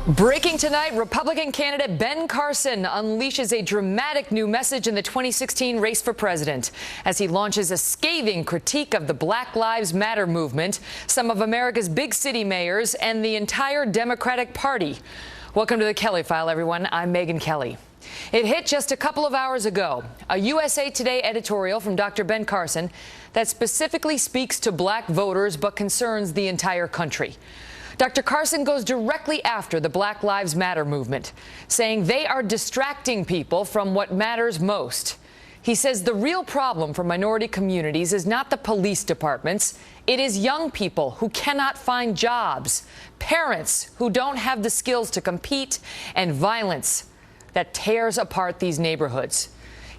Breaking tonight, Republican candidate Ben Carson unleashes a dramatic new message in the 2016 race for president as he launches a scathing critique of the Black Lives Matter movement, some of America's big city mayors, and the entire Democratic Party. Welcome to the Kelly File, everyone. I'm Megyn Kelly. It hit just a couple of hours ago, a USA Today editorial from Dr. Ben Carson that specifically speaks to black voters but concerns the entire country. Dr. Carson goes directly after the Black Lives Matter movement, saying they are distracting people from what matters most. He says the real problem for minority communities is not the police departments. It is young people who cannot find jobs, parents who don't have the skills to compete, and violence that tears apart these neighborhoods.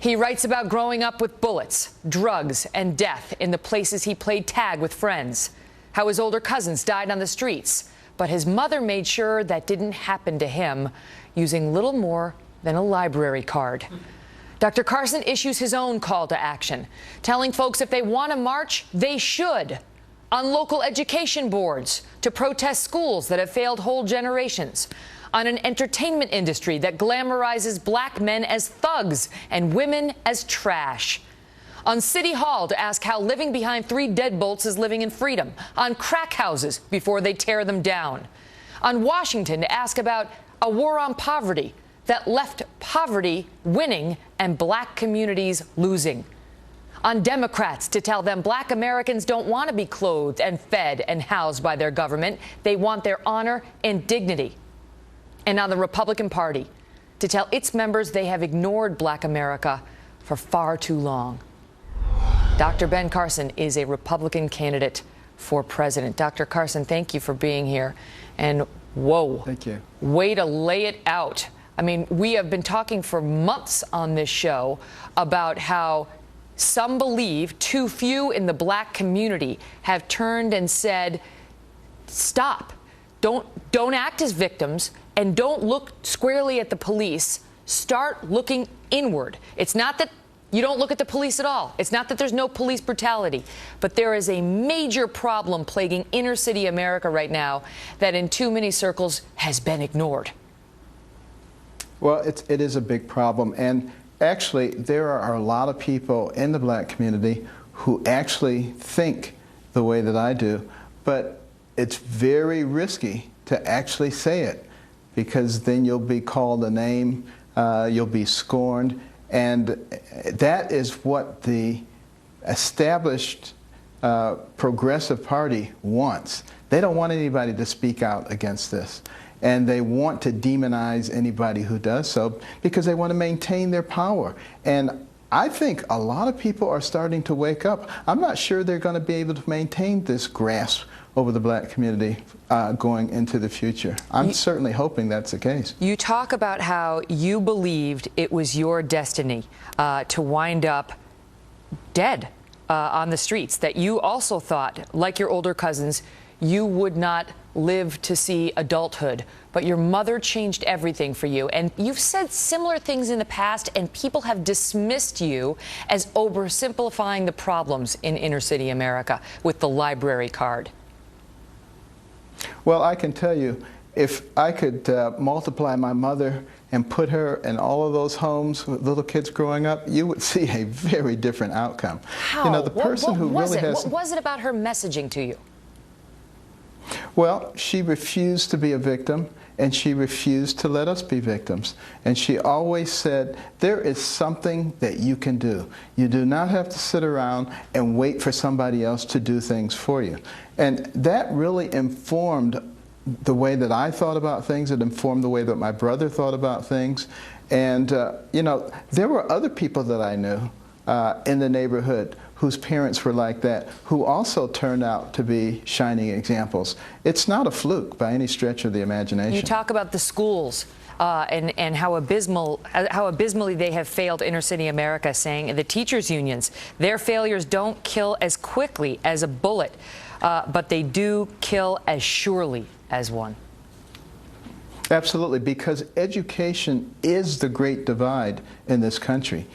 He writes about growing up with bullets, drugs, and death in the places he played tag with friends, how his older cousins died on the streets, but his mother made sure that didn't happen to him using little more than a library card. Dr. Carson issues his own call to action, telling folks if they want to march, they should, on local education boards to protest schools that have failed whole generations, on an entertainment industry that glamorizes black men as thugs and women as trash, on City Hall to ask how living behind 3 deadbolts is living in freedom, on crack houses before they tear them down, on Washington to ask about a war on poverty that left poverty winning and black communities losing, on Democrats to tell them black Americans don't want to be clothed and fed and housed by their government. They want their honor and dignity. And on the Republican Party to tell its members they have ignored black America for far too long. Dr. Ben Carson is a Republican candidate for president. Dr. Carson, thank you for being here. And whoa, thank you. Way to lay it out. I mean, we have been talking for months on this show about how some believe too few in the black community have turned and said, stop. Don't act as victims and don't look squarely at the police. Start looking inward. It's not that you don't look at the police at all. It's not that there's no police brutality, but there is a major problem plaguing inner city America right now that in too many circles has been ignored. Well, it is a big problem. And actually, there are a lot of people in the black community who actually think the way that I do, but it's very risky to actually say it because then you'll be called a name, you'll be scorned. And that is what the established Progressive Party wants. They don't want anybody to speak out against this. And they want to demonize anybody who does so because they want to maintain their power. And I think a lot of people are starting to wake up. I'm not sure they're going to be able to maintain this grasp over the black community going into the future. I'm certainly hoping that's the case. You talk about how you believed it was your destiny to wind up dead on the streets, that you also thought, like your older cousins, you would not live to see adulthood, but your mother changed everything for you. And you've said similar things in the past, and people have dismissed you as oversimplifying the problems in inner city America with the library card. Well, I can tell you, if I could multiply my mother and put her in all of those homes with little kids growing up, you would see a very different outcome. How? You know, the person who really has... What was it about her messaging to you? Well, she refused to be a victim, and she refused to let us be victims. And she always said, there is something that you can do. You do not have to sit around and wait for somebody else to do things for you. And that really informed the way that I thought about things. It informed the way that my brother thought about things. And, you know, there were other people that I knew in the neighborhood whose parents were like that, who also turned out to be shining examples. It's not a fluke by any stretch of the imagination. You talk about the schools and how abysmally they have failed inner city America, saying the teachers' unions, their failures don't kill as quickly as a bullet, but they do kill as surely as one. Absolutely, because education is the great divide in this country.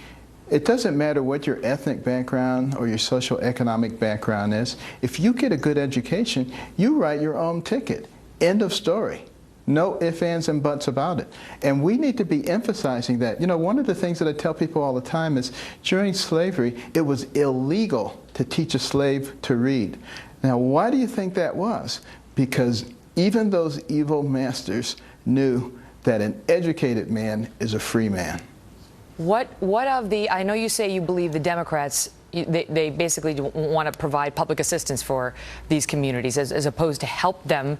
It doesn't matter what your ethnic background or your social economic background is. If you get a good education, you write your own ticket. End of story. No ifs, ands, and buts about it. And we need to be emphasizing that. You know, one of the things that I tell people all the time is during slavery, it was illegal to teach a slave to read. Now, why do you think that was? Because even those evil masters knew that an educated man is a free man. What of the, I know you say you believe the Democrats, they basically want to provide public assistance for these communities as opposed to help them,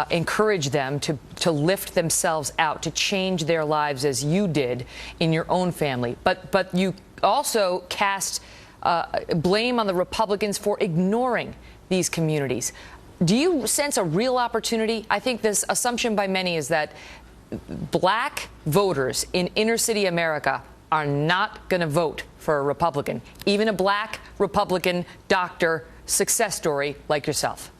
encourage them to lift themselves out, to change their lives as you did in your own family. But you also cast blame on the Republicans for ignoring these communities. Do you sense a real opportunity? I think this assumption by many is that black voters in inner city America are not going to vote for a Republican, even a black Republican doctor success story like yourself.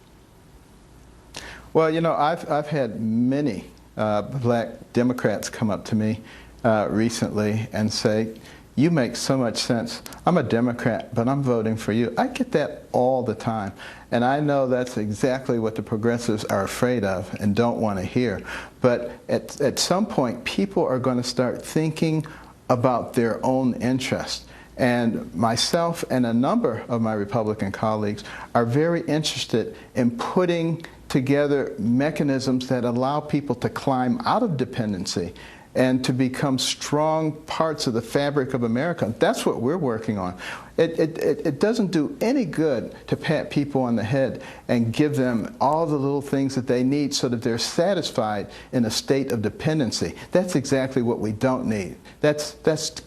Well, you know, I've had many black Democrats come up to me recently and say, "You make so much sense. I'm a Democrat, but I'm voting for you." I get that all the time. And I know that's exactly what the progressives are afraid of and don't want to hear. But at some point, people are going to start thinking about their own interests. And myself and a number of my Republican colleagues are very interested in putting together mechanisms that allow people to climb out of dependency and to become strong parts of the fabric of America. That's what we're working on. It doesn't do any good to pat people on the head and give them all the little things that they need so that they're satisfied in a state of dependency. That's exactly what we don't need. That's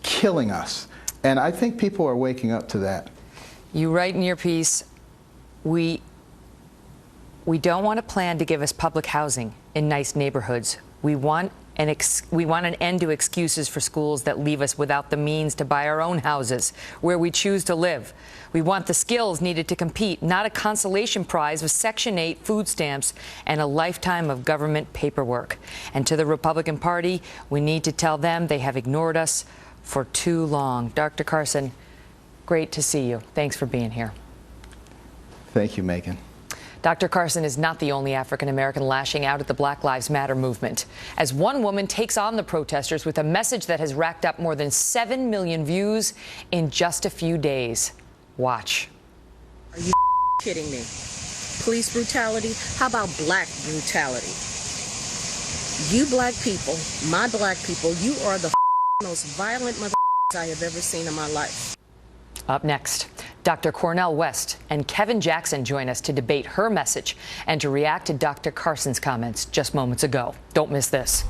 killing us. And I think people are waking up to that. You write in your piece, we don't want a plan to give us public housing in nice neighborhoods. We want an end to excuses for schools that leave us without the means to buy our own houses where we choose to live. We want the skills needed to compete, not a consolation prize with Section 8 food stamps and a lifetime of government paperwork. And to the Republican Party, we need to tell them they have ignored us for too long. Dr. Carson, great to see you. Thanks for being here. Thank you, Megan. Dr. Carson is not the only African-American lashing out at the Black Lives Matter movement, as one woman takes on the protesters with a message that has racked up more than 7 million views in just a few days. Watch. Are you kidding me? Police brutality? How about black brutality? You black people, my black people, you are the most violent I have ever seen in my life. Up next, Dr. Cornel West and Kevin Jackson join us to debate her message and to react to Dr. Carson's comments just moments ago. Don't miss this.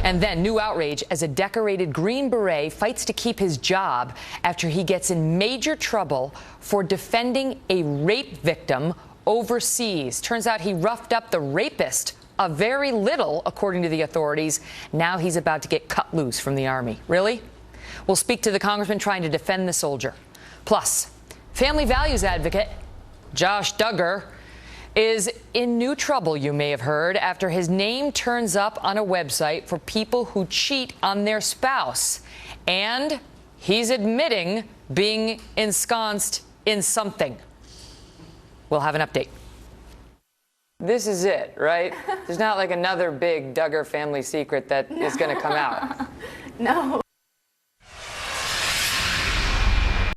And then new outrage as a decorated Green Beret fights to keep his job after he gets in major trouble for defending a rape victim overseas. Turns out he roughed up the rapist a very little, according to the authorities. Now he's about to get cut loose from the Army. Really? We'll speak to the congressman trying to defend the soldier. Plus, family values advocate Josh Duggar is in new trouble, you may have heard, after his name turns up on a website for people who cheat on their spouse. And he's admitting being ensconced in something. We'll have an update. This is it, right? There's not like another big Duggar family secret that is going to come out. No.